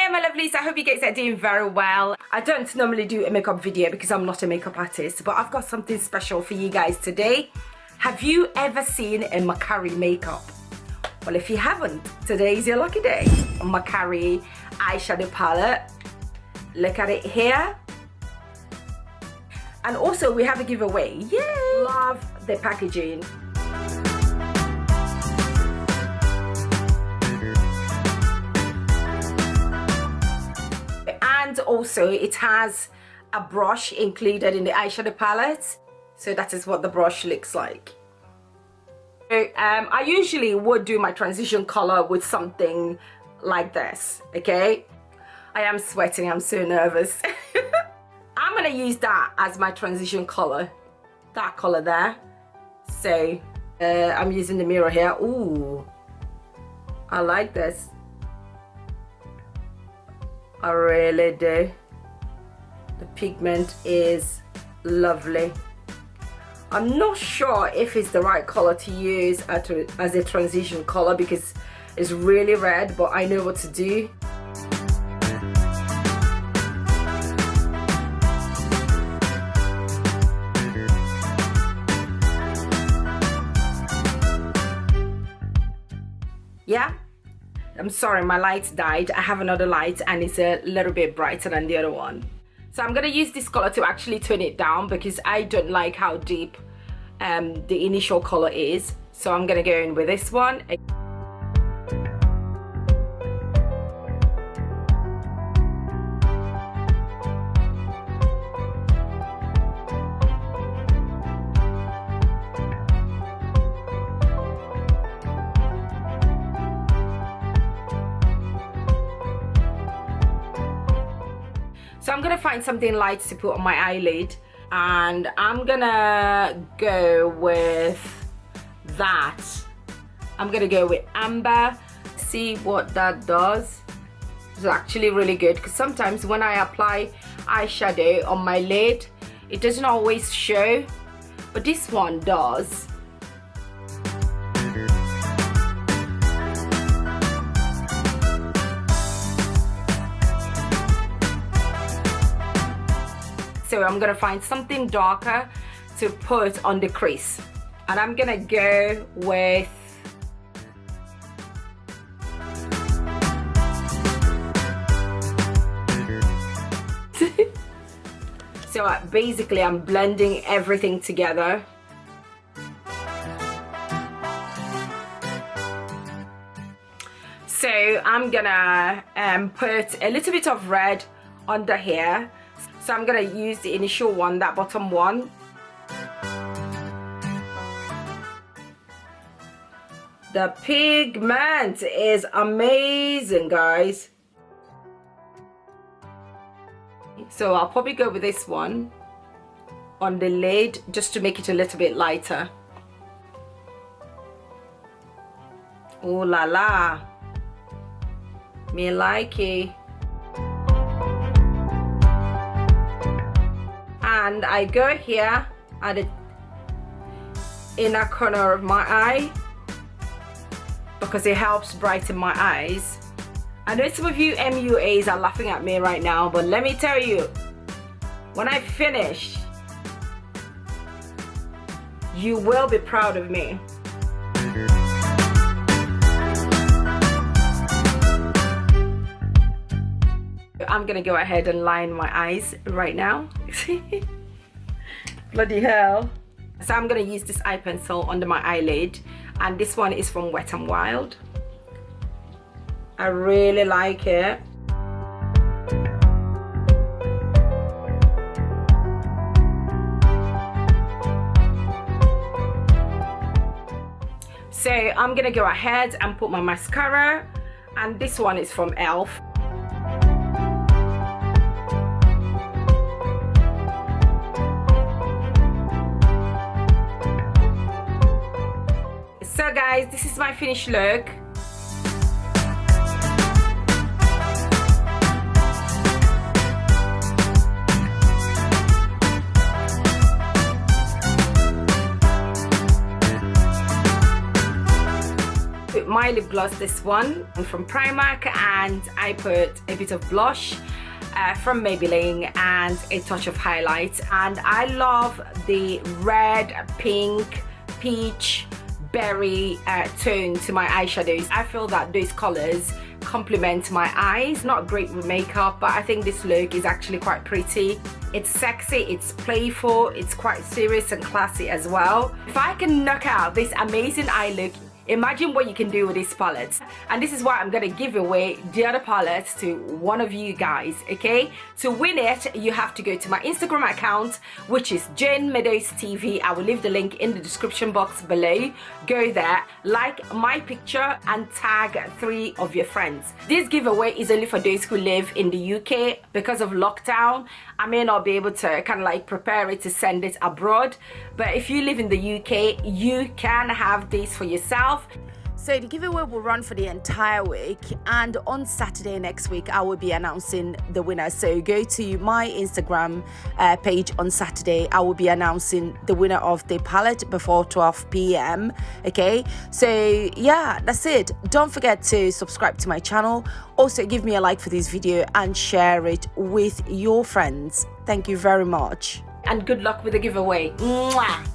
Hello my lovelies, I hope you guys are doing very well. I don't normally do a makeup video because I'm not a makeup artist, but I've got something special for you guys today. Have you ever seen a Makari makeup? Well, if you haven't, today is your lucky day. Makari eyeshadow palette. Look at it here. And also we have a giveaway. Yay! Love the packaging. And also it has a brush included in the eyeshadow palette, so that is what the brush looks like. So, I usually would do my transition color with something like this. Okay, I am sweating, I'm so nervous. I'm gonna use that as my transition color, that color there. So I'm using the mirror here. Ooh, I like this. I really do. The pigment is lovely. I'm not sure if it's the right color to use as a transition color because it's really red, but I know what to do. Yeah, I'm sorry, my light died. I have another light and it's a little bit brighter than the other one. So I'm gonna use this color to actually tone it down because I don't like how deep the initial color is. So I'm gonna go in with this one. So I'm gonna find something light to put on my eyelid, and I'm gonna go with that. I'm gonna go with amber. See what that does. It's actually really good because sometimes when I apply eyeshadow on my lid, it doesn't always show, but this one does. So I'm gonna find something darker to put on the crease, and I'm gonna go with so basically I'm blending everything together. So I'm gonna put a little bit of red under here. So I'm gonna use the initial one, that bottom one. The pigment is amazing, guys. So I'll probably go with this one on the lid just to make it a little bit lighter. Oh la la, me like it. And I go here at the inner corner of my eye because it helps brighten my eyes. I know some of you MUAs are laughing at me right now, but let me tell you, when I finish, you will be proud of me. I'm gonna go ahead and line my eyes right now. Bloody hell. So I'm gonna use this eye pencil under my eyelid, and this one is from Wet n Wild. I really like it. So I'm gonna go ahead and put my mascara, and this one is from ELF. So guys, this is my finished look. my lip gloss, this one from Primark, and I put a bit of blush from Maybelline and a touch of highlight. And I love the red, pink, peach, berry tone to my eyeshadows. I feel that those colors complement my eyes. Not great with makeup, but I think this look is actually quite pretty. It's sexy, it's playful, it's quite serious and classy as well. If I can knock out this amazing eye look, imagine what you can do with this palette. And this is why I'm gonna give away the other palette to one of you guys, okay? To win it, you have to go to my Instagram account, which is Jane Meadows TV. I will leave the link in the description box below. Go there, like my picture, and tag 3 of your friends. This giveaway is only for those who live in the UK. Because of lockdown, I may not be able to kind of like prepare it to send it abroad. But if you live in the UK, you can have this for yourself. So the giveaway will run for the entire week, and on Saturday next week I will be announcing the winner. So go to my Instagram page on Saturday. I will be announcing the winner of the palette before 12 p.m. okay, so yeah, that's it. Don't forget to subscribe to my channel. Also give me a like for this video and share it with your friends. Thank you very much, and good luck with the giveaway. Mwah!